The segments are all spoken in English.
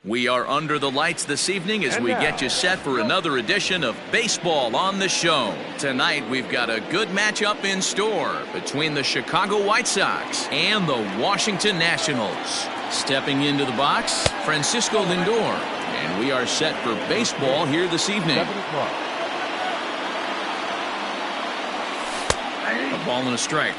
We are under the lights this evening as we get you set for another edition of Baseball on the Show. Tonight we've got a good matchup in store between the Chicago White Sox and the Washington Nationals. Stepping into the box, Francisco Lindor. And we are set for baseball here this evening. A ball and a strike.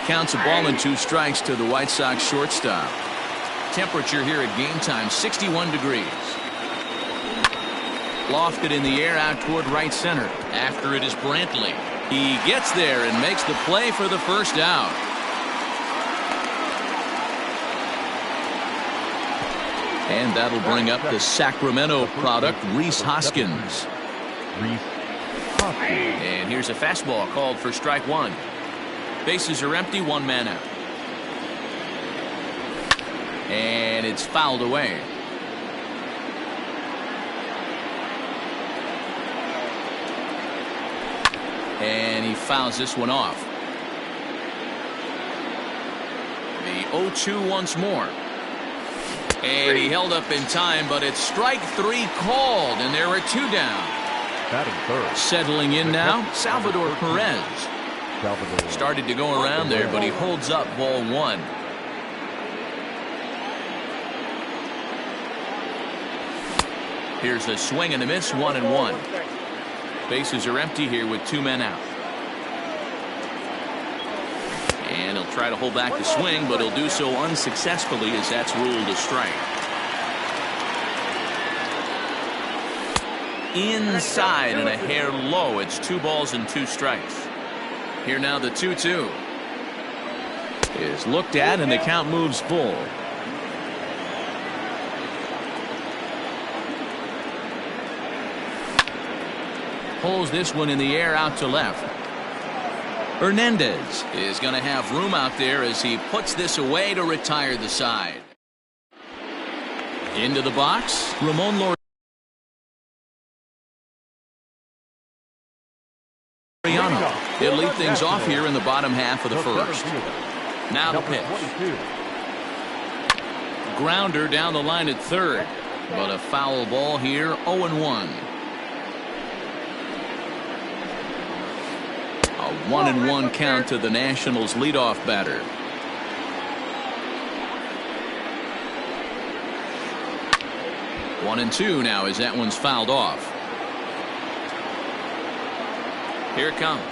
Counts a ball and 2 strikes to the White Sox shortstop. Temperature here at game time, 61 degrees. Lofted in the air out toward right center. After it is Brantley. He gets there and makes the play for the first out. And that'll bring up the Sacramento product, Rhys Hoskins. And here's a fastball called for strike 1. Bases are empty, 1 man out. And it's fouled away. And he fouls this one off. The 0-2 once more. And he held up in time, but it's strike 3 called, and there are 2 down. Settling in now, Salvador Perez. Started to go around there, but he holds up ball 1. Here's a swing and a miss, 1-1. Bases are empty here with 2 men out. And he'll try to hold back the swing, but he'll do so unsuccessfully as that's ruled a strike. Inside and a hair low. It's 2 balls and 2 strikes. Here now the 2-2 is looked at and the count moves full. Pulls this one in the air out to left. Hernandez is going to have room out there as he puts this away to retire the side. Into the box, Ramon Laureano. He'll lead things off here in the bottom half of the first. Now the pitch. Grounder down the line at third, but a foul ball here, 0-1. A 1-1 count to the Nationals leadoff batter. One and 2 now as that one's fouled off. Here it comes.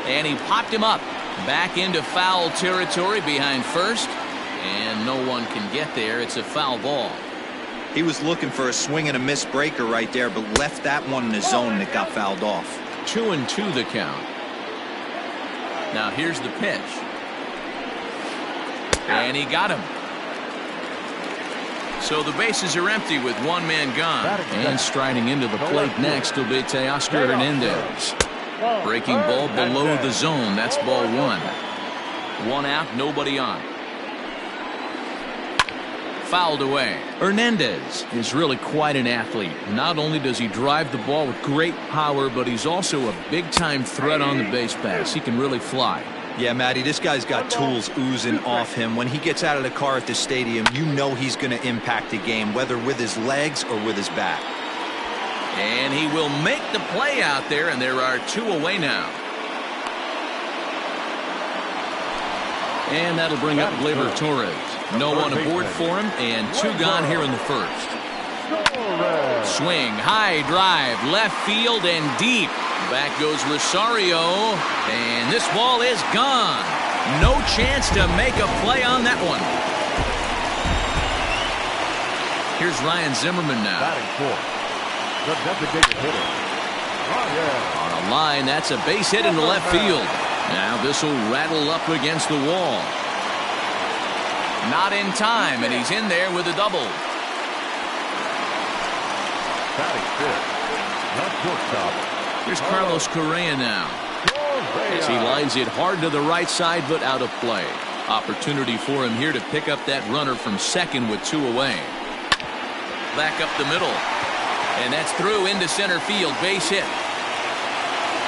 And he popped him up. Back into foul territory behind first. And no one can get there. It's a foul ball. He was looking for a swing and a miss breaker right there, but left that one in the zone that got fouled off. 2-2 the count. Now here's the pitch. And he got him. So the bases are empty with 1 man gone. And striding into the plate next will be Teoscar Hernandez. Breaking ball below the zone. That's ball 1. 1 out, nobody on. Fouled away. Hernandez is really quite an athlete. Not only does he drive the ball with great power, but he's also a big-time threat on the base pass. He can really fly. Yeah, Matty, this guy's got tools oozing off him. When he gets out of the car at the stadium, you know he's going to impact the game, whether with his legs or with his bat. And he will make the play out there, and there are 2 away now. And that'll bring up Gleyber Torres. No one aboard for him, and 2 gone here in the first. Swing, high drive, left field and deep. Back goes Rosario, and this ball is gone. No chance to make a play on that one. Here's Ryan Zimmerman now. On a line, that's a base hit into left field. Now this will rattle up against the wall. Not in time, and he's in there with a double. Here's Carlos Correa now. As he lines it hard to the right side, but out of play. Opportunity for him here to pick up that runner from second with 2 away. Back up the middle. And that's through into center field. Base hit.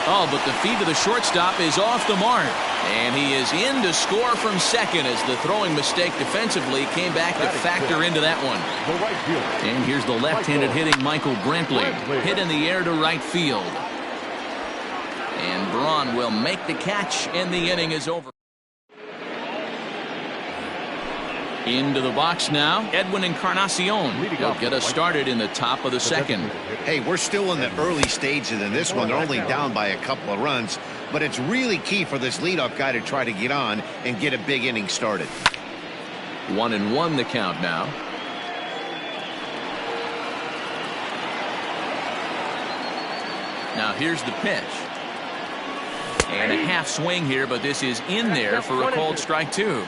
Oh, but the feed to the shortstop is off the mark. And he is in to score from second as the throwing mistake defensively came back to factor into that one. And here's the left-handed hitting Michael Brantley. Hit in the air to right field. And Braun will make the catch, and the inning is over. Into the box now, Edwin Encarnacion. He'll get us started in the top of the second. Hey, we're still in the early stages in this one. They're only down by a couple of runs, but it's really key for this leadoff guy to try to get on and get a big inning started. 1-1 the count now. Now here's the pitch. And a half swing here, but this is in there for a called strike two.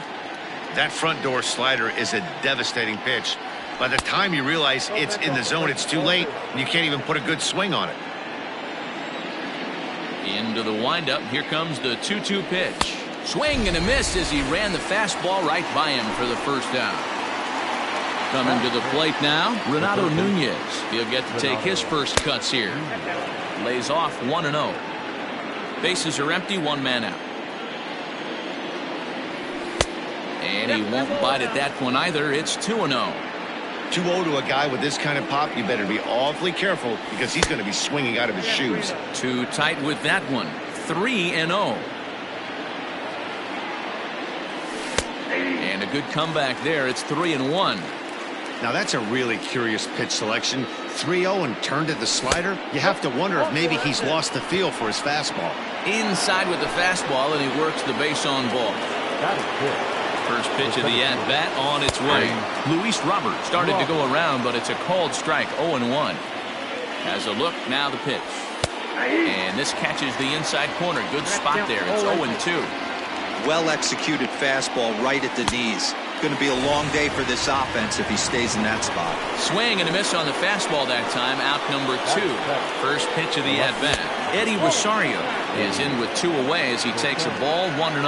That front door slider is a devastating pitch. By the time you realize it's in the zone, it's too late, and you can't even put a good swing on it. Into the windup. Here comes the 2-2 pitch. Swing and a miss as he ran the fastball right by him for the first out. Coming to the plate now, Renato Nunez. He'll get to take his first cuts here. Lays off 1-0. Bases are empty, one man out. And he won't bite at that one either. It's 2-0. 2-0 to a guy with this kind of pop, you better be awfully careful because he's going to be swinging out of his shoes. Too tight with that one. 3-0. And a good comeback there. It's 3-1. Now that's a really curious pitch selection. 3-0 and turned to the slider. You have to wonder if maybe he's lost the feel for his fastball. Inside with the fastball, and he works the base on ball. That is good. First pitch of the at-bat on its way. Luis Robert started to go around, but it's a called strike. 0-1. Has a look. Now the pitch. And this catches the inside corner. Good spot there. It's 0-2. Well-executed fastball right at the knees. Going to be a long day for this offense if he stays in that spot. Swing and a miss on the fastball that time. Out number 2. First pitch of the at-bat. Eddie Rosario is in with 2 away as he takes a ball. 1-0.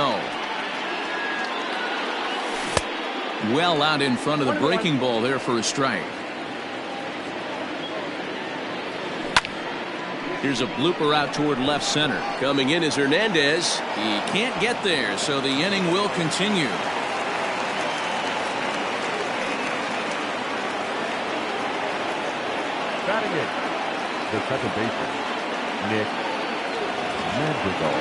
Well out in front of the breaking ball there for a strike. Here's a blooper out toward left center. Coming in is Hernandez. He can't get there, so the inning will continue. Batting it, the second baseman, Nick Madrigal.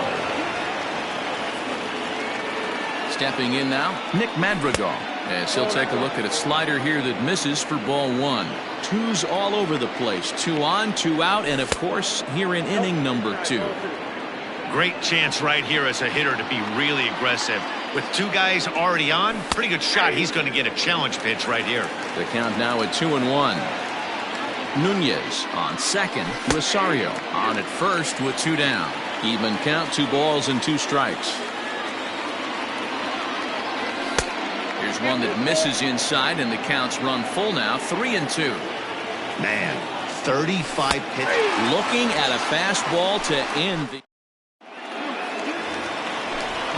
Stepping in now, Nick Madrigal. As he'll take a look at a slider here that misses for ball 1. 2s all over the place. 2 on, 2 out, and of course here in inning number 2. Great chance right here as a hitter to be really aggressive. With 2 guys already on, pretty good shot. He's going to get a challenge pitch right here. The count now at 2-1. Nunez on second. Rosario on at first with 2 down. Even count, 2 balls and 2 strikes. Here's one that misses inside, and the counts run full now. 3-2. Man, 35 pitches. Looking at a fastball to end the.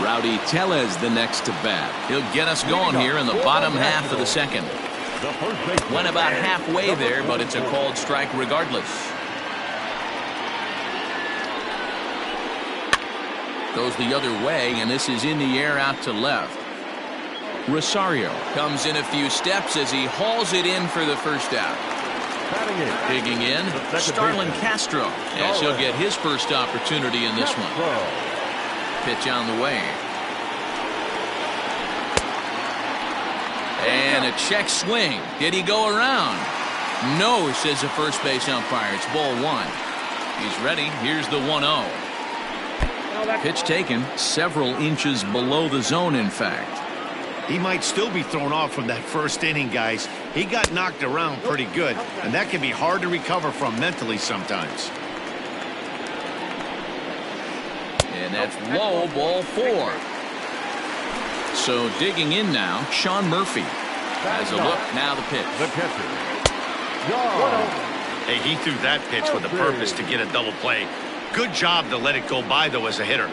Rowdy Tellez the next to bat. He'll get us going here in the bottom half of the second. Went about halfway there, but it's a called strike regardless. Goes the other way, and this is in the air out to left. Rosario comes in a few steps as he hauls it in for the first out. Digging in, Starlin Castro, as he'll get his first opportunity in this one. Pitch on the way. And a check swing. Did he go around? No, says the first base umpire. It's ball 1. He's ready. Here's the 1-0. Pitch taken several inches below the zone, in fact. He might still be thrown off from that first inning, guys. He got knocked around pretty good, and that can be hard to recover from mentally sometimes. And that's low, ball 4. So digging in now, Sean Murphy has a look. Now the pitch. The catcher. Hey, he threw that pitch with a purpose to get a double play. Good job to let it go by, though, as a hitter.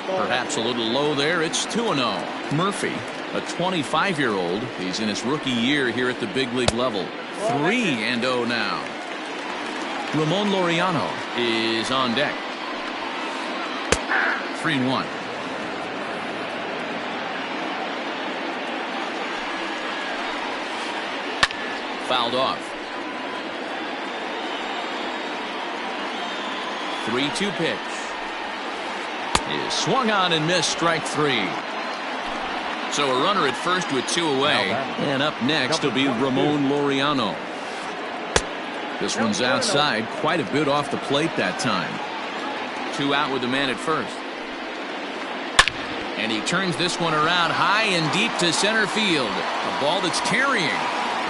Perhaps a little low there. It's 2-0. Murphy, a 25-year-old. He's in his rookie year here at the big league level. 3-0 now. Ramon Laureano is on deck. 3-1. Fouled off. 3-2 pitch. Is swung on and missed, strike 3. So a runner at first with 2 away. And up next will be Ramon Laureano. This one's outside, quite a bit off the plate that time. 2 out with the man at first. And he turns this one around high and deep to center field. A ball that's carrying.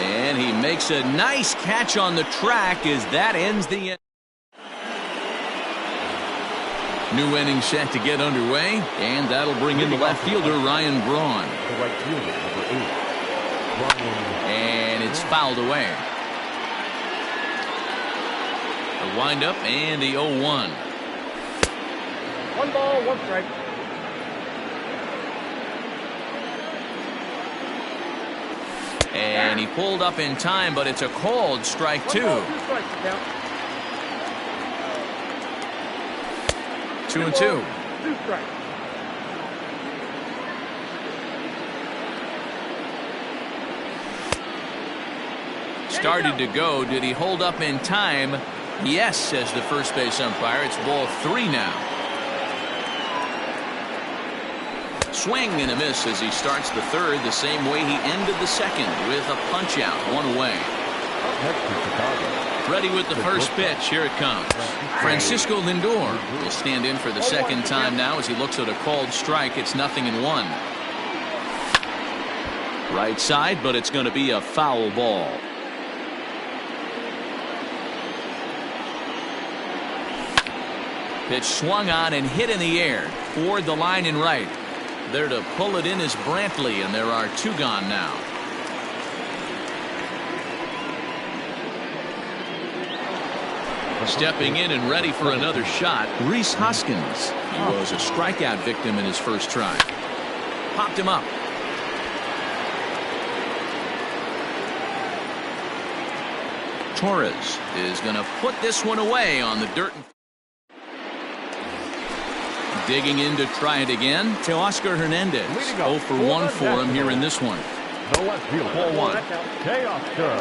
And he makes a nice catch on the track as that ends the inning. New inning set to get underway, and that'll bring in the left fielder, Ryan Braun. The right fielder, number 8. And it's fouled away. The windup and the 0-1. 1 ball, 1 strike. And he pulled up in time, but it's a called strike 2. 1 ball, 2 strikes to count. 2-2. 2 strikes. Started to go. Did he hold up in time? Yes, says the first base umpire. It's ball 3 now. Swing and a miss as he starts the third the same way he ended the second with a punch out, 1 away. Next to Chicago. Ready with the first pitch. Here it comes. Francisco Lindor will stand in for the second time now as he looks at a called strike. It's 0-1. Right side, but it's going to be a foul ball. Pitch swung on and hit in the air toward the line and right. There to pull it in is Brantley, and there are 2 gone now. Stepping in and ready for another shot, Rhys Hoskins. He was a strikeout victim in his first try. Popped him up. Torres is going to put this one away on the dirt. Digging in to try it again. Teoscar Hernandez. 0 for 1 for him here in this one. The left fielder. Ball 1. Teoscar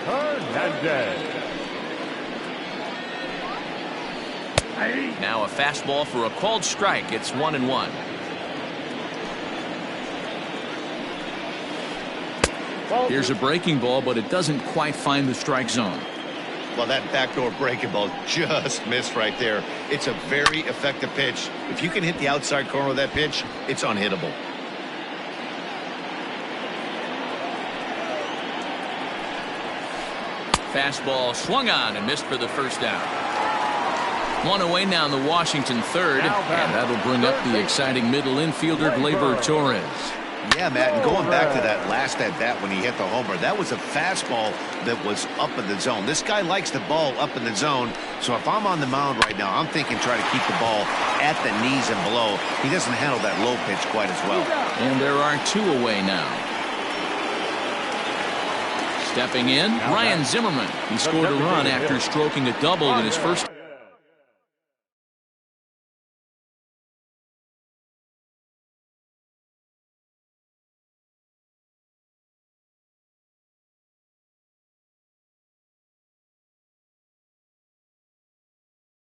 Hernandez. Now a fastball for a called strike. It's 1-1. Here's a breaking ball, but it doesn't quite find the strike zone. Well, that backdoor breaking ball just missed right there. It's a very effective pitch. If you can hit the outside corner of that pitch, it's unhittable. Fastball swung on and missed for the first down. 1 away now in the Washington third, and that'll bring up the exciting middle infielder Gleyber Torres. Yeah, Matt, and going back to that last at bat when he hit the homer, that was a fastball that was up in the zone. This guy likes the ball up in the zone, so if I'm on the mound right now, I'm thinking try to keep the ball at the knees and below. He doesn't handle that low pitch quite as well. And there are 2 away now. Stepping in, Ryan Zimmerman. He scored a run after stroking a double in his first.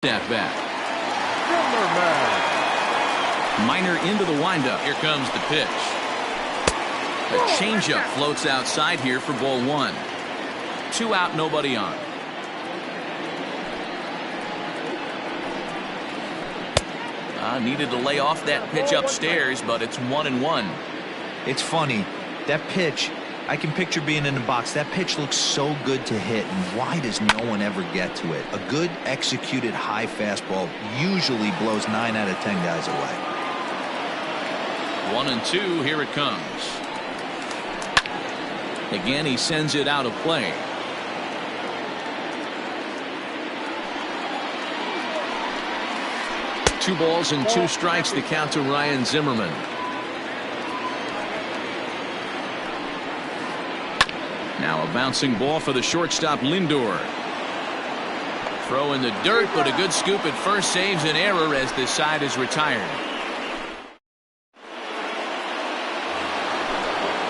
At bat. Minor into the windup. Here comes the pitch. The changeup floats outside here for ball 1. 2 out, nobody on. Needed to lay off that pitch upstairs, but it's 1-1. It's funny. That pitch, I can picture being in the box. That pitch looks so good to hit, and why does no one ever get to it? A good executed high fastball usually blows 9 out of 10 guys away. 1-2, here it comes. Again, he sends it out of play. Two balls and 2 strikes to count to Ryan Zimmerman. Now a bouncing ball for the shortstop Lindor. Throw in the dirt, but a good scoop at first saves an error as this side is retired.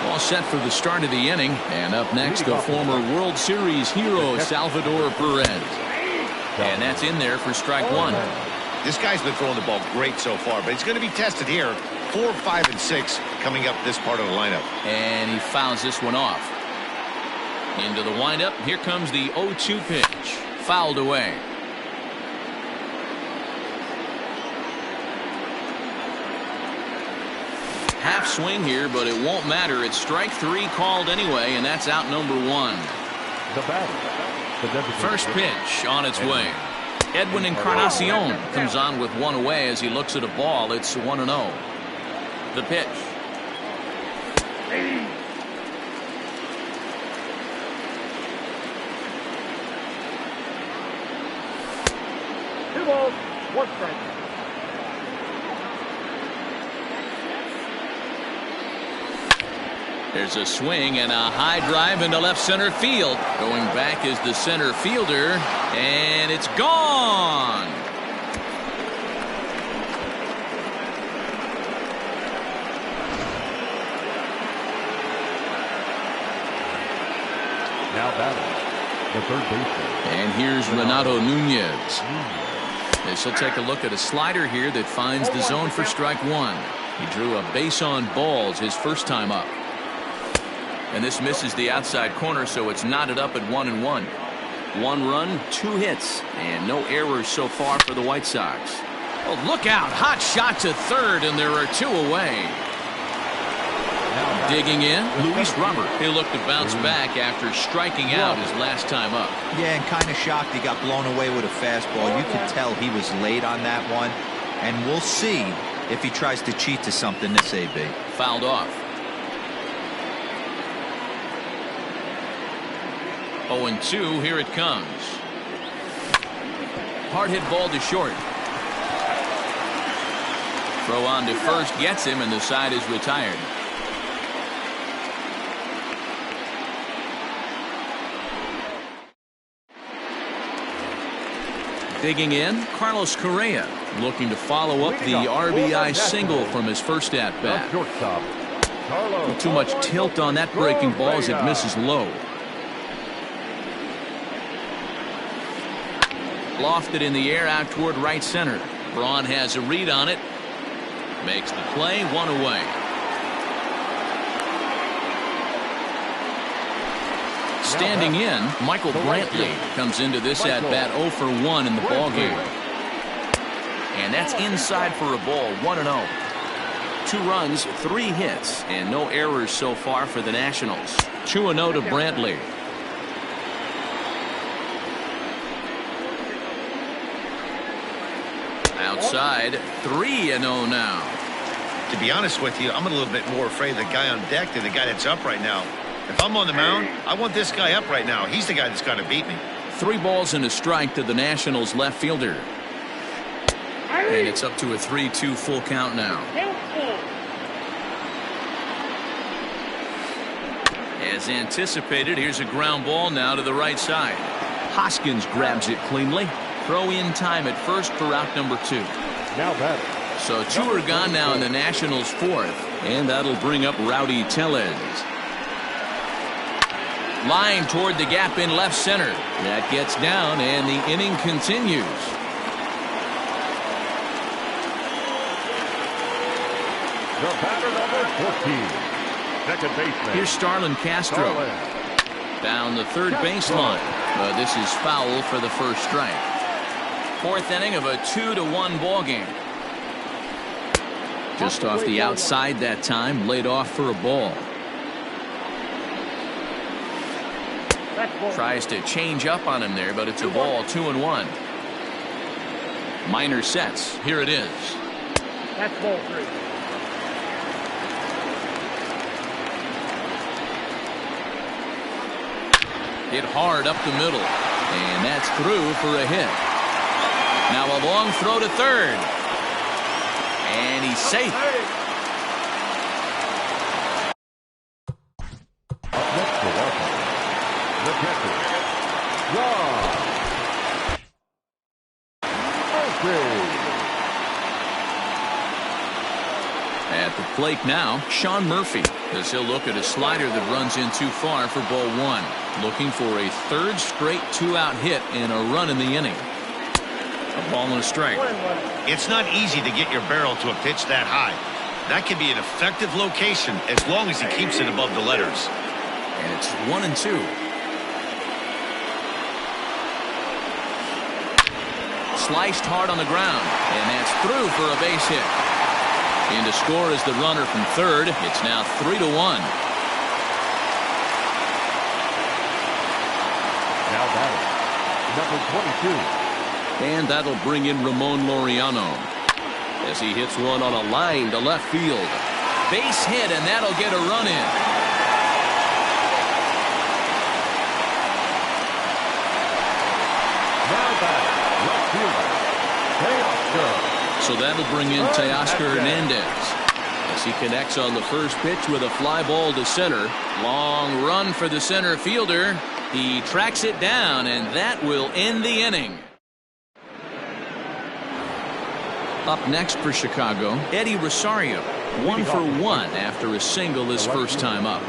All set for the start of the inning. And up next, the former World Series hero, Salvador Perez. And that's in there for strike one. This guy's been throwing the ball great so far, but he's going to be tested here. 4, 5, and 6 coming up this part of the lineup. And he fouls this one off. Into the windup. Here comes the 0-2 pitch. Fouled away. Half swing here, but it won't matter. It's strike 3 called anyway, and that's out number 1. The batter. First pitch on its way. Edwin Encarnacion comes on with one away as he looks at a ball. It's 1-0. The pitch. Two balls, one strike. There's a swing and a high drive into left center field. Going back is the center fielder, and it's gone. Now batting, the third baseman. And here's Renato Nunez. This will take a look at a slider here that finds the zone for strike 1. He drew a base on balls his first time up. And this misses the outside corner, so it's knotted up at 1-1. 1 run, 2 hits, and no errors so far for the White Sox. Oh, look out. Hot shot to third, and there are 2 away. Digging in, Luis Robert. He'll look to bounce back after striking out his last time up. Yeah, and kind of shocked he got blown away with a fastball. You could tell he was late on that one. And we'll see if he tries to cheat to something this AB. Fouled off. 0-2, here it comes. Hard hit ball to short. Throw on to first gets him, and the side is retired. Digging in, Carlos Correa looking to follow up the RBI single from his first at bat. Too much tilt on that breaking ball as it misses low. Lofted in the air out toward right center. Braun has a read on it. Makes the play, 1 away. Standing in, Michael Brantley comes into this at bat 0 for 1 in the ballgame. And that's inside for a ball, 1-0. 2 runs, 3 hits, and no errors so far for the Nationals. 2-0 to Brantley. Outside, 3-0 now. To be honest with you, I'm a little bit more afraid of the guy on deck than the guy that's up right now. If I'm on the mound, I want this guy up right now. He's the guy that's got to beat me. 3 balls and a strike to the Nationals left fielder. And it's up to a 3-2 full count now. As anticipated, here's a ground ball now to the right side. Hoskins grabs it cleanly. Throw in time at first for out number 2. Now batting. So 2 are gone now in the Nationals' 4th. And that'll bring up Rowdy Tellez. Line toward the gap in left center. That gets down, and the inning continues. The batter number 14. Second baseman. Here's Starlin Castro. Down the third baseline. But this is foul for the first strike. 4th inning of a 2-1 ball game. Just off the outside that time, laid off for a ball. Tries to change up on him there, but it's a ball, 2-1. Minor sets. Here it is. That's ball 3. Hit hard up the middle. And that's through for a hit. Now a long throw to third. And he's safe. Up next for Washington, the catcher, Ron At the plate now, Sean Murphy, as he'll look at a slider that runs in too far for ball one. Looking for a third straight two-out hit and a run in the inning. A ball and a strike. It's not easy to get your barrel to a pitch that high. That can be an effective location as long as he keeps it above the letters. And it's 1-2. Sliced hard on the ground, and that's through for a base hit. In to score is the runner from third. It's now 3-1. Now batting, number 22. And that'll bring in Ramon Laureano as he hits one on a line to left field. Base hit, and that'll get a run in. Now batting, left fielder, Teoscar. So that'll bring in Teoscar Hernandez as he connects on the first pitch with a fly ball to center. Long run for the center fielder. He tracks it down, and that will end the inning. Up next for Chicago, Eddie Rosario. 1 for 1 after a single his first time up.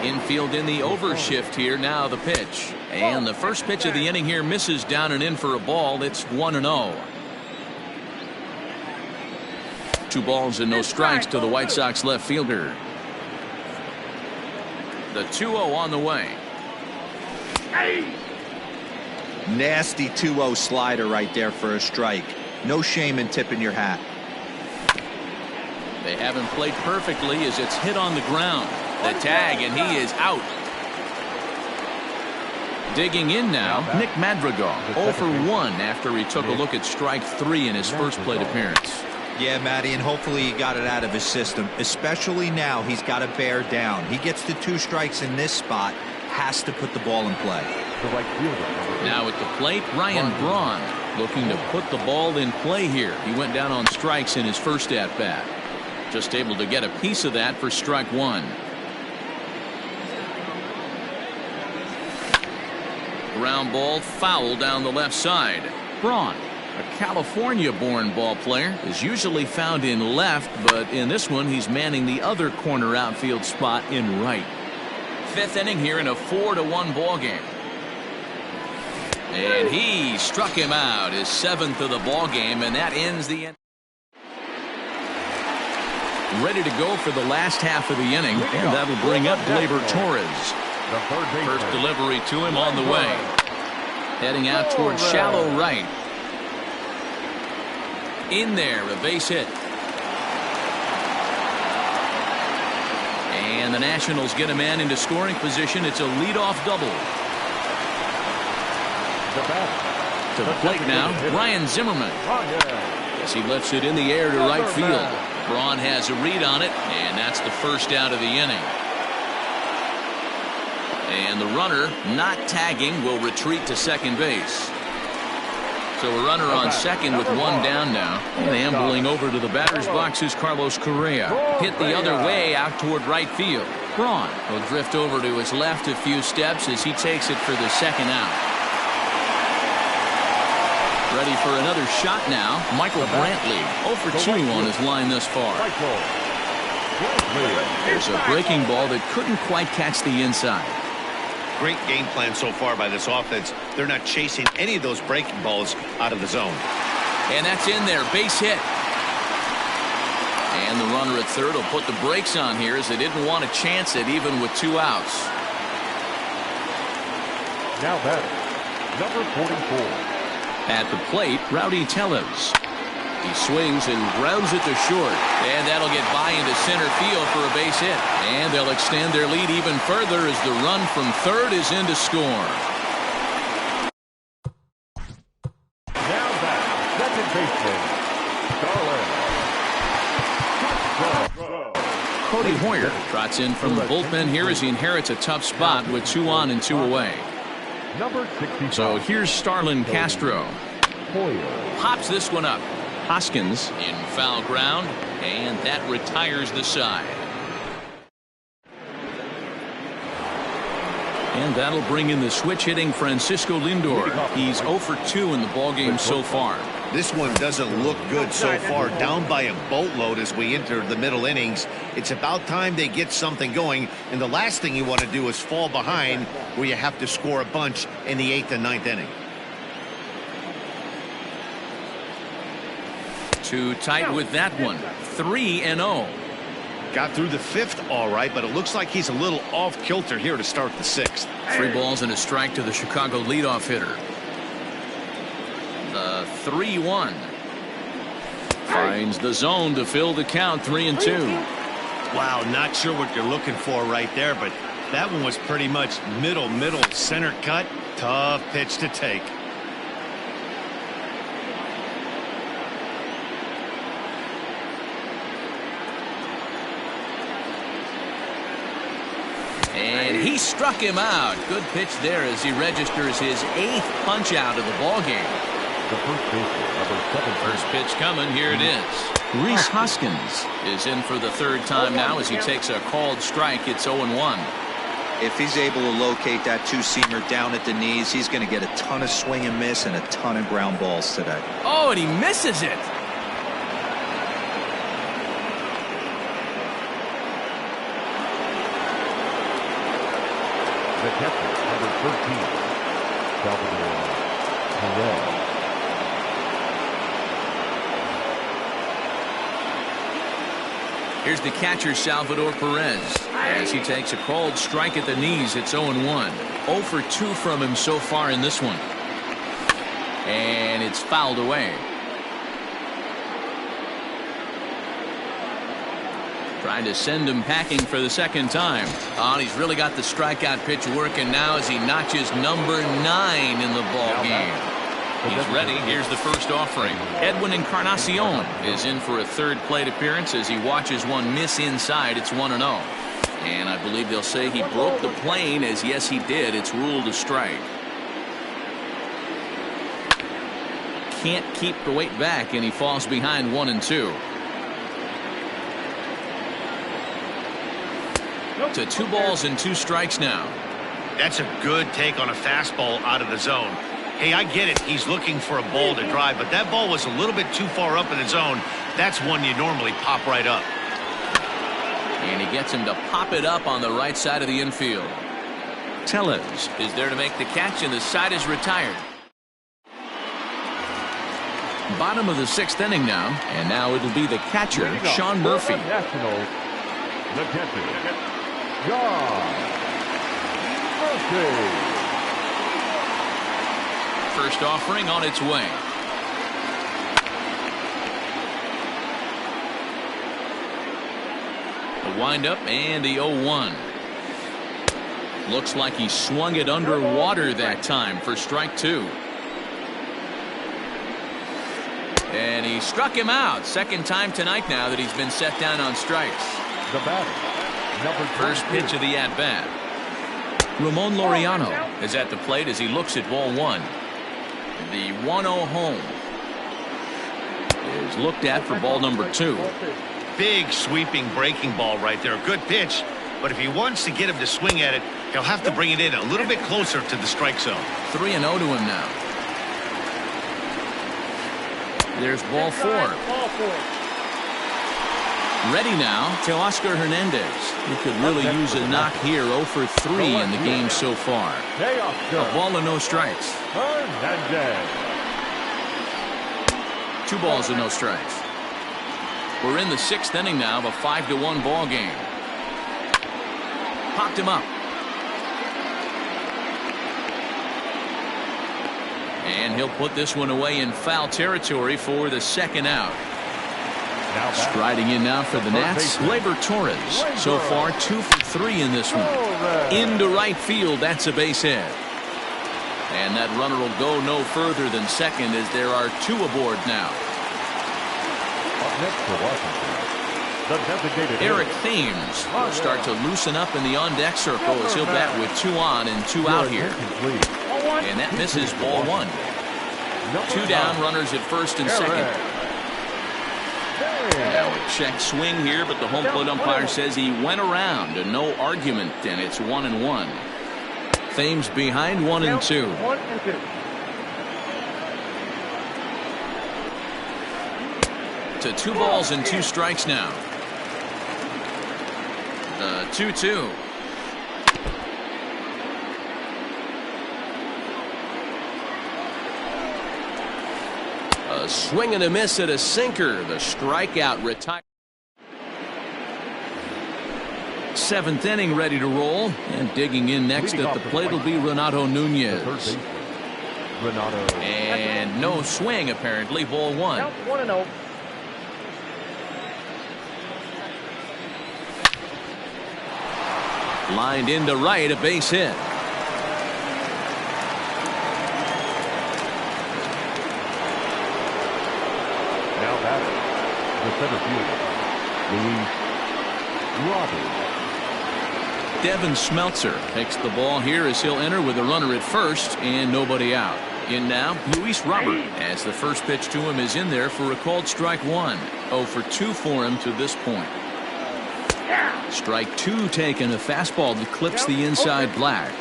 Infield in the overshift here. Now the pitch. And the first pitch of the inning here misses down and in for a ball. It's 1-0. 2 balls and no strikes to the White Sox left fielder. The 2-0 on the way. Nasty 2-0 slider right there for a strike. No shame in tipping your hat. They haven't played perfectly as it's hit on the ground. The tag, and he is out. Digging in now, Nick Madrigal. 0 for 1 after he took a look at strike 3 in his first plate appearance. Yeah, Matty, and hopefully he got it out of his system. Especially now, he's got to bear down. He gets to 2 strikes in this spot, has to put the ball in play. Now at the plate, Ryan Braun looking to put the ball in play here. He went down on strikes in his first at-bat. Just able to get a piece of that for strike 1. Ground ball foul down the left side. Braun, a California-born ball player, is usually found in left, but in this one he's manning the other corner outfield spot in right. 5th inning here in a 4-1 ball game. And he struck him out, his 7th of the ball game, and that ends the inning. Ready to go for the last half of the inning, and that'll bring up Gleyber Torres. First delivery to him on the way. Heading out towards shallow right. In there, a base hit. And the Nationals get a man into scoring position. It's a leadoff double. To the plate now, Ryan Zimmerman. As he lifts it in the air to right field. Braun has a read on it, and that's the first out of the inning. And the runner, not tagging, will retreat to second base. So a runner on second with 1 down now. And ambling over to the batter's box is Carlos Correa. Hit the other way out toward right field. Braun will drift over to his left a few steps as he takes it for the second out. Ready for another shot now. Michael Brantley, 0 for 2 on his line thus far. There's a breaking ball that couldn't quite catch the inside. Great game plan so far by this offense. They're not chasing any of those breaking balls out of the zone. And that's in there. Base hit. And the runner at third will put the brakes on here as they didn't want to chance it even with 2 outs. Now batting, number 44. At the plate, Rowdy Tellez. He swings and grounds it to short. And that'll get by into center field for a base hit. And they'll extend their lead even further as the run from third is in to score. Now back, second baseman, Starlin. Cody Hoyer trots in from the bullpen here as he inherits a tough spot with 2 on and 2 away. Number 65. So here's Starlin Castro. Hoyer. Pops this one up. Hoskins in foul ground, and that retires the side. And that'll bring in the switch-hitting Francisco Lindor. He's 0 for 2 in the ballgame so far. This one doesn't look good so far. Down by a boatload as we enter the middle innings. It's about time they get something going. And the last thing you want to do is fall behind where you have to score a bunch in the 8th and 9th inning. Too tight with that one. 3-0. Got through the 5th all right, but it looks like he's a little off kilter here to start the 6th. 3 balls and a strike to the Chicago leadoff hitter. The 3-1. Finds the zone to fill the count. 3-2. Wow, not sure what you're looking for right there, but that one was pretty much middle center cut. Tough pitch to take. And he struck him out. Good pitch there as he registers his 8th punch out of the ballgame. The first baseman, number 7. First pitch coming. Here it is. Rhys Hoskins is in for the 3rd time now as he takes a called strike. It's 0-1. If he's able to locate that two-seamer down at the knees, he's going to get a ton of swing and miss and a ton of ground balls today. Oh, and he misses it. The catcher, number 13, Salvador Perez. Here's the catcher, Salvador Perez, as he takes a called strike at the knees. It's 0-1. 0 for 2 from him so far in this one. And it's fouled away. Trying to send him packing for the 2nd time. Oh, and he's really got the strikeout pitch working now as he notches number 9 in the ball game. He's ready. Here's the first offering. Edwin Encarnacion is in for a 3rd plate appearance as he watches one miss inside. It's 1-0. And I believe they'll say he broke the plane, as yes he did. It's ruled a strike. Can't keep the weight back, and he falls behind 1-2. To 2 balls and 2 strikes now. That's a good take on a fastball out of the zone. Hey, I get it. He's looking for a ball to drive, but that ball was a little bit too far up in the zone. That's one you normally pop right up. And he gets him to pop it up on the right side of the infield. Tellez is there to make the catch, and the side is retired. Bottom of the 6th inning now, and now it'll be the catcher, Sean Murphy. Nationals, the catcher, Sean Murphy. First offering on its way. The windup and the 0-1. Looks like he swung it underwater that time for strike 2. And he struck him out. 2nd time tonight now that he's been set down on strikes. The batter, number 2. First pitch of the at-bat. Ramon Laureano is at the plate as he looks at ball 1. The 1-0 home is looked at for ball number 2. Big sweeping breaking ball right there. Good pitch, but if he wants to get him to swing at it, he'll have to bring it in a little bit closer to the strike zone. 3-0 to him now. There's ball 4. Ready now to Oscar Hernandez, who could really use a knock here. 0 for 3 in the game so far. A ball and no strikes. Hernandez. 2 balls and no strikes. We're in the 6th inning now of a 5-1 ball game. Popped him up. And he'll put this one away in foul territory for the 2nd out. Striding in now for the Nats, Gleyber Torres. So far 2 for 3 in this one. Into right field, that's a base hit. And that runner will go no further than 2nd as there are 2 aboard now. Up next for Washington, the designated Eric Thames will start to loosen up in the on-deck circle as he'll bat with 2 on and 2 out here. And that misses ball 1. 2 down, runners at 1st and 2nd. Now a check swing here, but the home plate umpire says he went around, and no argument, and it's 1-1. Thames behind 1-2. 1-2. To 2 balls and 2 strikes now. The 2-2. A swing and a miss at a sinker. The strikeout retired. 7th inning ready to roll, and digging in next at the plate will be Renato Nunez. Renato. And no swing apparently. Ball 1. Count 1-0. Lined into right, a base hit. Now batting, the center fielder, Luis Robert. Devin Smeltzer takes the ball here as he'll enter with a runner at first and nobody out. In now, Luis Robert, as the first pitch to him is in there for a called strike 1. 0 for 2 for him to this point. Strike 2 taken, a fastball that clips the inside black.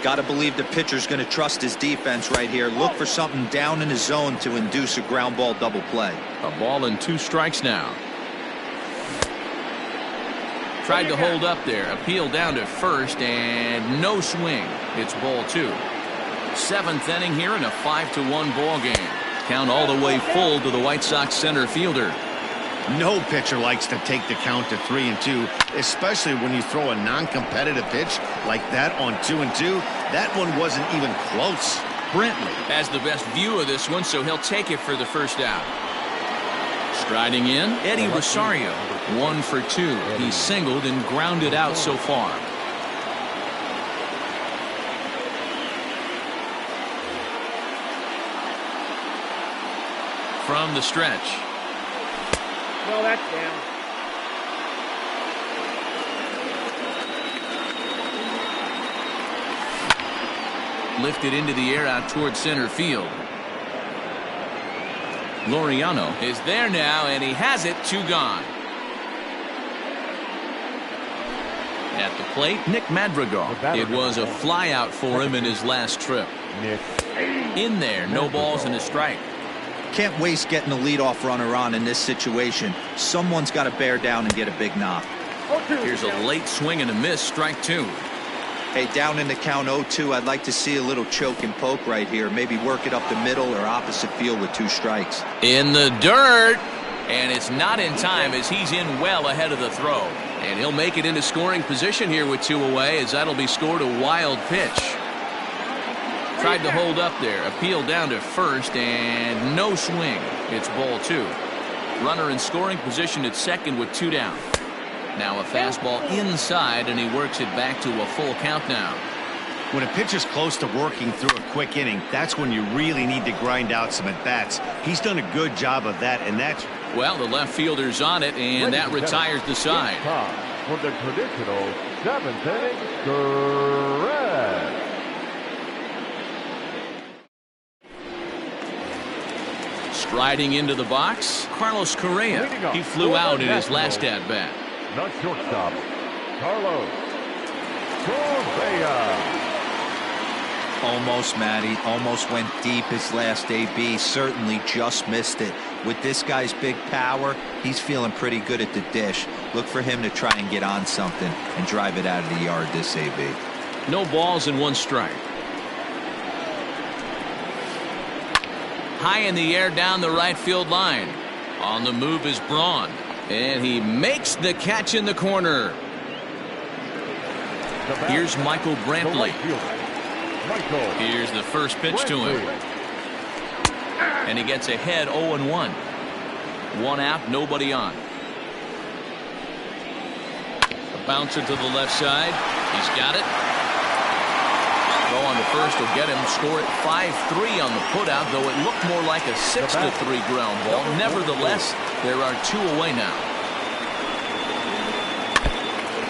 Got to believe the pitcher's going to trust his defense right here. Look for something down in his zone to induce a ground ball double play. A ball and 2 strikes now. Tried to hold up there. Appeal down to first and no swing. It's ball 2. 7th inning here in a 5-1 ball game. Count all the way full to the White Sox center fielder. No pitcher likes to take the count to 3-2, especially when you throw a non-competitive pitch like that on 2-2. That one wasn't even close. Brantley has the best view of this one, so he'll take it for the first out. Striding in, Eddie Rosario. 1 for 2. He's singled and grounded out so far. From the stretch. No, that's down. Lifted into the air out toward center field. Laureano is there now, and he has it. 2 gone. At the plate, Nick Madrigal. It was a flyout for him in his last trip. In there, no balls and a strike. Can't waste getting a leadoff runner on in this situation. Someone's got to bear down and get a big knock. 0-2. Here's a late swing and a miss. Strike 2. Hey, down in the count 0-2, I'd like to see a little choke and poke right here. Maybe work it up the middle or opposite field with 2 strikes. In the dirt. And it's not in time as he's in well ahead of the throw. And he'll make it into scoring position here with 2 away as that'll be scored a wild pitch. Tried to hold up there. Appeal down to first and no swing. It's ball 2. Runner in scoring position at second with 2 down. Now a fastball inside, and he works it back to a full count now. When a pitcher's close to working through a quick inning, that's when you really need to grind out some at-bats. He's done a good job of that, and that's... Well, the left fielder's on it, and that retires the side. For the traditional 7th inning, correct. Striding into the box, Carlos Correa. He flew out in his last at-bat. Not shortstop, Carlos Correa. Almost, Matty. Almost went deep his last AB. Certainly just missed it. With this guy's big power, he's feeling pretty good at the dish. Look for him to try and get on something and drive it out of the yard this AB. No balls and 1 strike. High in the air down the right field line. On the move is Braun. And he makes the catch in the corner. Here's Michael Brantley. Here's the first pitch to him. And he gets ahead 0-1. 1 out, nobody on. A bouncer to the left side. He's got it. Throw on to first will get him. Score it 5-3 on the putout, though it looked more like a 6-3 ground ball. Nevertheless, there are 2 away now.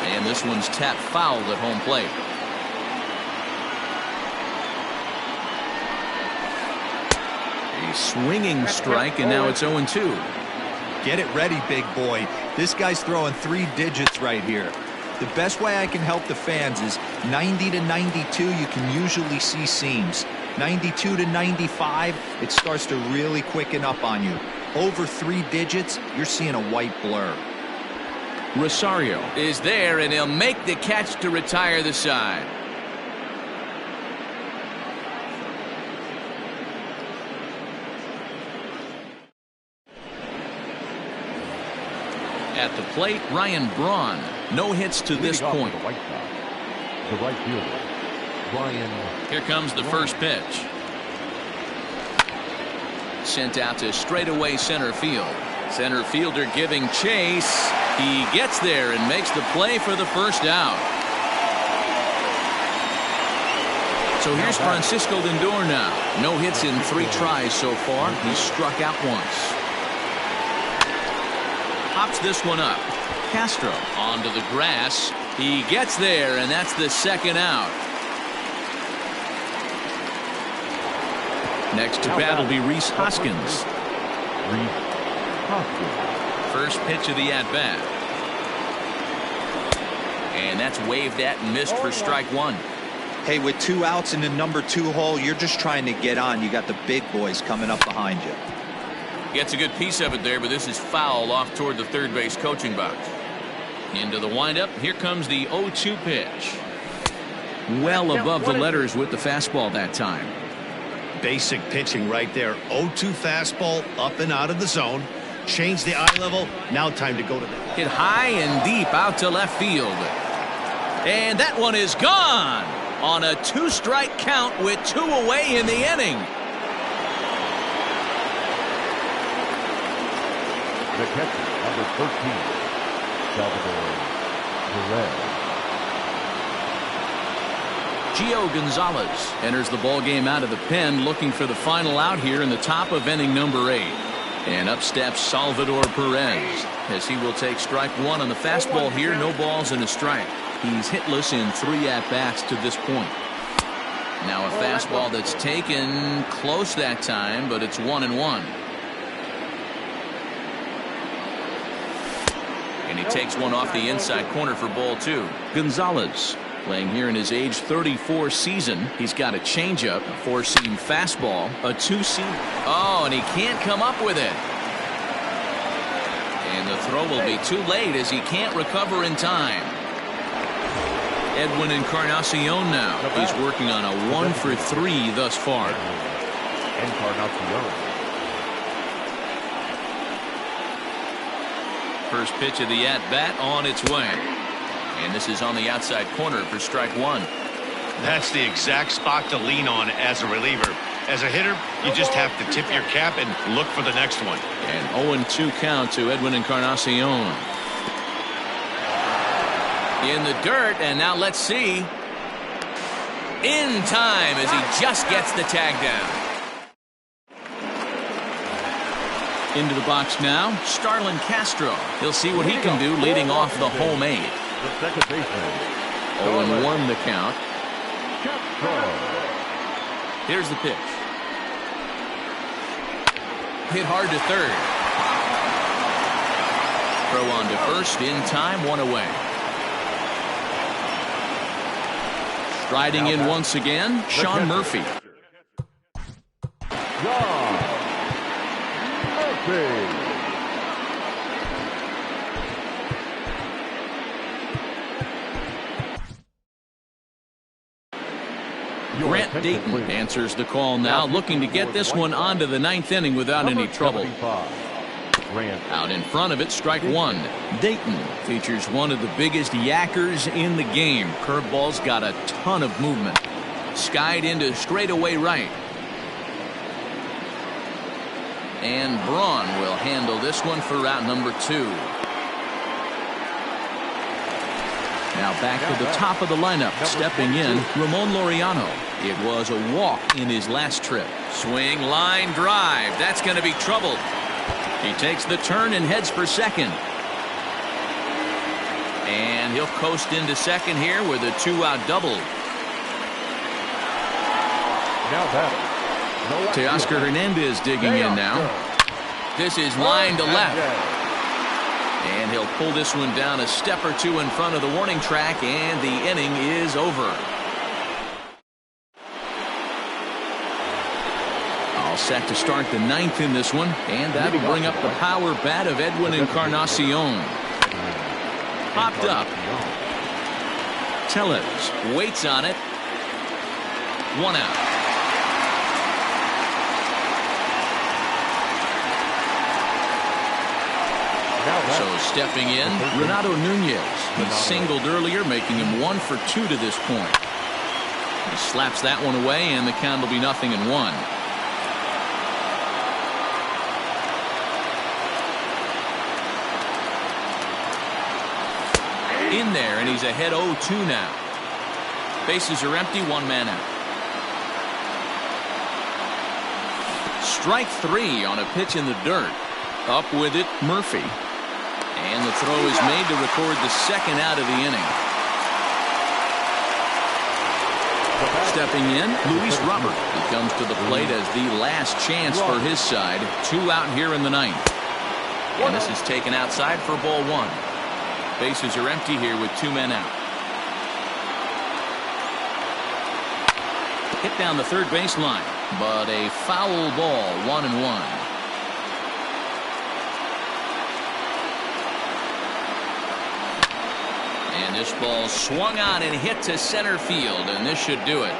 And this one's tapped foul at home plate. A swinging strike, and now it's 0-2. Get it ready, big boy. This guy's throwing 3 digits right here. The best way I can help the fans is 90 to 92, you can usually see seams. 92 to 95, it starts to really quicken up on you. Over 3 digits, you're seeing a white blur. Rosario is there, and he'll make the catch to retire the side. At the plate, Ryan Braun. No hits to this point. The right fielder, Ryan. Here comes the first pitch. Sent out to straightaway center field. Center fielder giving chase. He gets there and makes the play for the first out. So here's Francisco Lindor now. No hits in 3 tries so far. He's struck out once. Pops this one up. Castro onto the grass. He gets there, and that's the second out. Next to bat will be Rhys Hoskins. First pitch of the at-bat. And that's waved at and missed for strike 1. Hey, with 2 outs in the number 2 hole, you're just trying to get on. You got the big boys coming up behind you. Gets a good piece of it there, but this is foul off toward the third base coaching box. Into the windup. Here comes the 0-2 pitch. Well above the letters with the fastball that time. Basic pitching right there. 0-2 fastball up and out of the zone. Change the eye level. Now time to go to the Hit high and deep out to left field. And that one is gone on a 2-strike count with 2 away in the inning. The catcher, number 13, Salvador Perez. Gio Gonzalez enters the ball game out of the pen, looking for the final out here in the top of inning number 8. And up steps Salvador Perez, as he will take strike 1 on the fastball here. No balls and a strike. He's hitless in 3 at-bats to this point. Now a fastball that's taken close that time, but it's 1-1. And he takes one off the inside corner for ball 2. Gonzalez playing here in his age 34 season. He's got a changeup, a 4-seam fastball, a 2-seam. Oh, and he can't come up with it. And the throw will be too late as he can't recover in time. Edwin Encarnacion now. He's working on a 1 for 3 thus far. Encarnacion. First pitch of the at-bat on its way. And this is on the outside corner for strike 1. That's the exact spot to lean on as a reliever. As a hitter, you just have to tip your cap and look for the next one. And 0-2 count to Edwin Encarnacion. In the dirt, and now let's see. In time as he just gets the tag down. Into the box now, Starlin Castro. He'll see what he can do leading off the home 8. The second baseman. 0-1 the count. Here's the pitch. Hit hard to third. Throw on to first in time, 1 away. Striding in once again, Sean Murphy. John Murphy. Grant Dayton answers the call now, looking to get this one onto the 9th inning without any trouble. Out in front of it, strike 1. Dayton features one of the biggest yackers in the game. Curveball's got a ton of movement. Skied into straightaway right. And Braun will handle this one for route number 2. Now back to the top of the lineup, stepping in, Ramon Laureano. It was a walk in his last trip. Swing, line drive. That's going to be trouble. He takes the turn and heads for second. And he'll coast into second here with a 2-out double. Teoscar Hernandez digging in now. This is line to left. And he'll pull this one down a step or two in front of the warning track, and the inning is over. All set to start the ninth in this one, and that'll bring up the power bat of Edwin Encarnacion. Popped up. Tellez waits on it. 1 out. So stepping in, Renato Nunez. He singled earlier, making him 1 for 2 to this point. He slaps that one away, and the count will be 0-1. In there, and he's ahead 0-2 now. Bases are empty, 1 man out. Strike 3 on a pitch in the dirt. Up with it, Murphy. And the throw is made to record the second out of the inning. Stepping in, Luis Robert. He comes to the plate as the last chance for his side. 2 out here in the ninth. And this is taken outside for ball 1. Bases are empty here with 2 men out. Hit down the third baseline, but a foul ball, 1-1. And this ball swung on and hit to center field, and this should do it.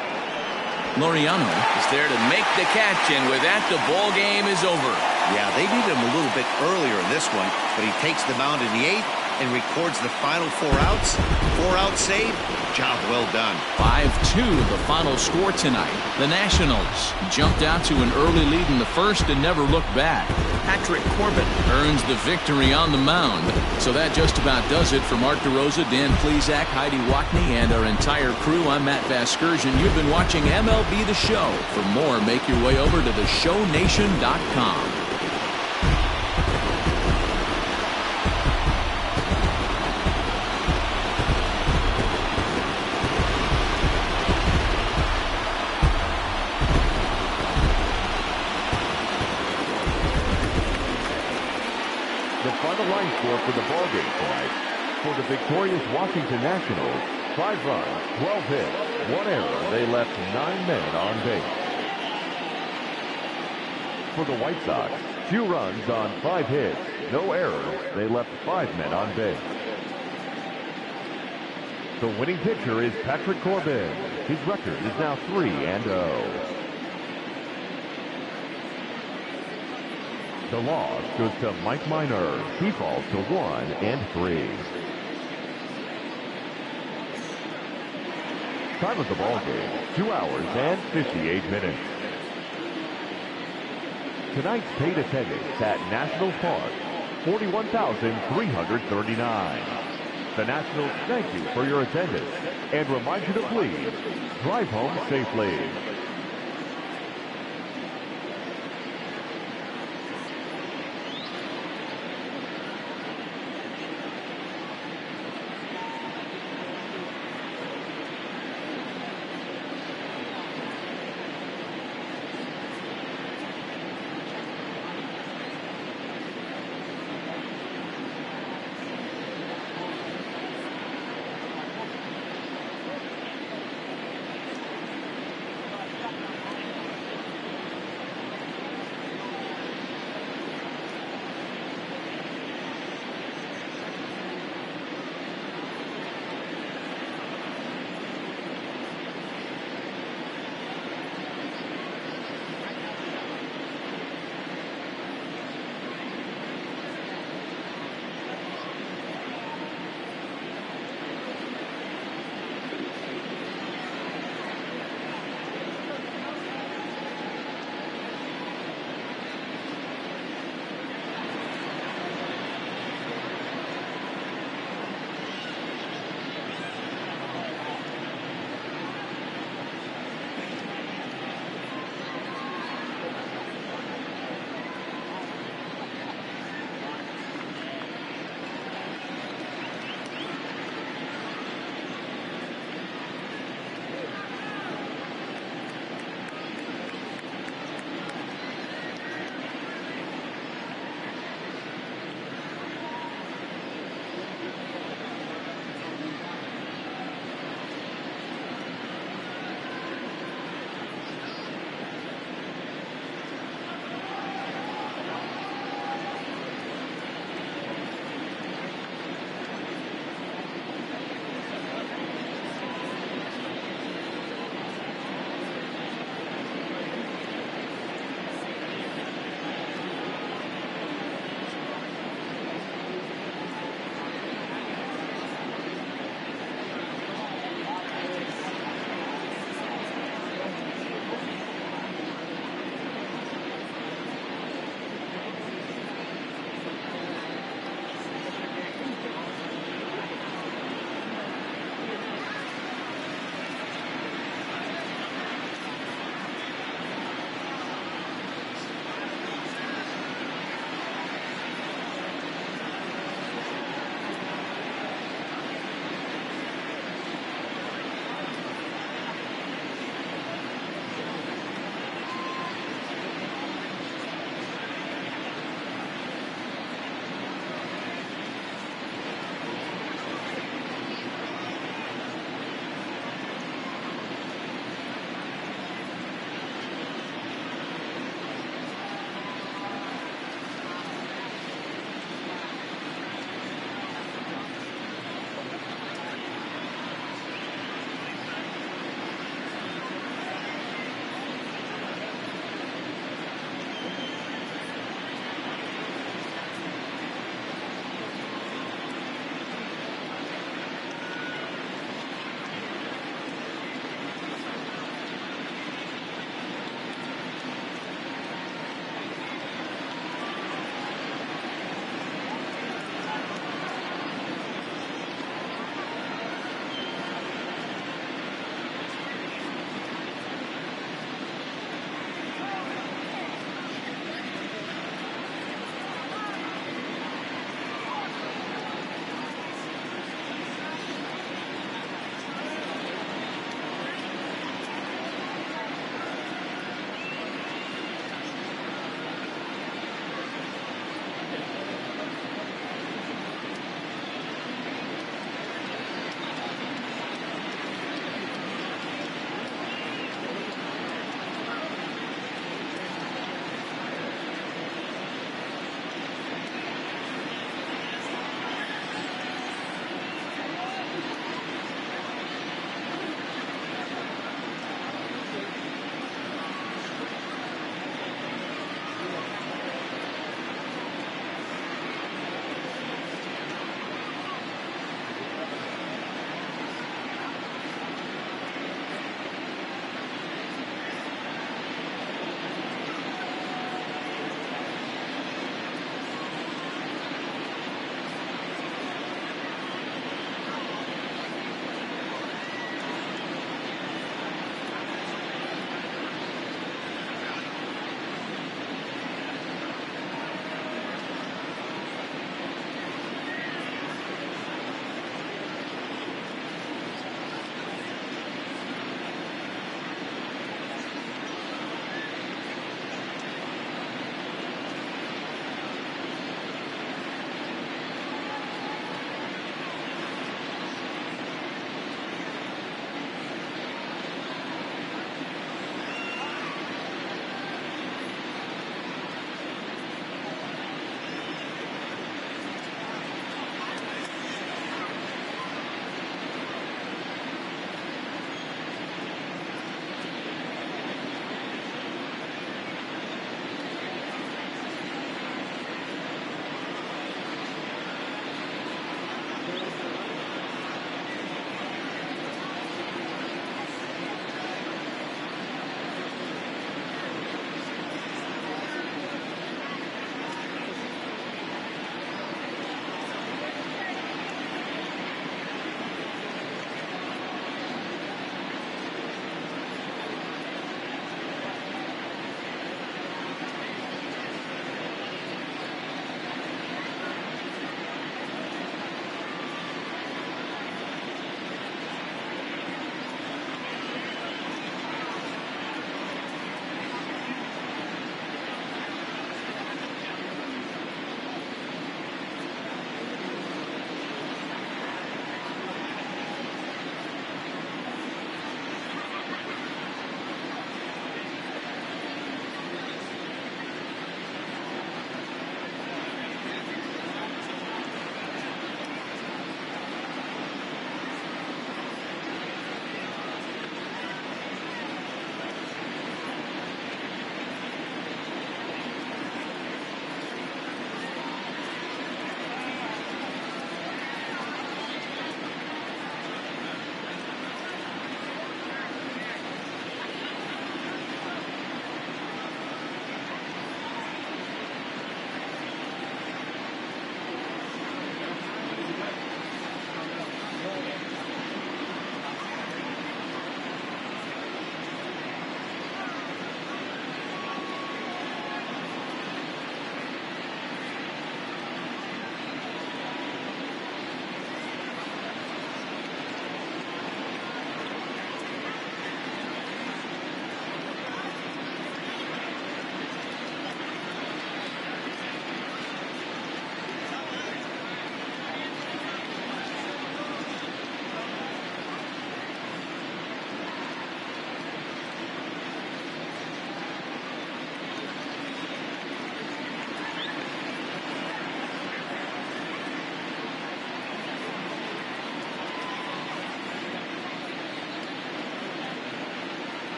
Laureano is there to make the catch, and with that, the ball game is over. Yeah, they needed him a little bit earlier in this one, but he takes the mound in the 8th and records the final 4 outs. 4-out save. Job well done. 5-2 the final score tonight. The Nationals jumped out to an early lead in the first and never looked back. Patrick Corbin earns the victory on the mound. So that just about does it for Mark DeRosa, Dan Plesac, Heidi Watney, and our entire crew. I'm Matt Vasgersian. You've been watching MLB The Show. For more, make your way over to theshownation.com. Line score for the ballgame tonight. For the victorious Washington Nationals, 5 runs, 12 hits, 1 error. They left 9 men on base. For the White Sox, 2 runs on 5 hits, no errors. They left 5 men on base. The winning pitcher is Patrick Corbin. His record is now 3-0. The loss goes to Mike Minor. He falls to 1-3. Time of the ball game, 2 hours and 58 minutes. Tonight's paid attendance at Nationals Park, 41,339. The Nationals thank you for your attendance and remind you to please drive home safely.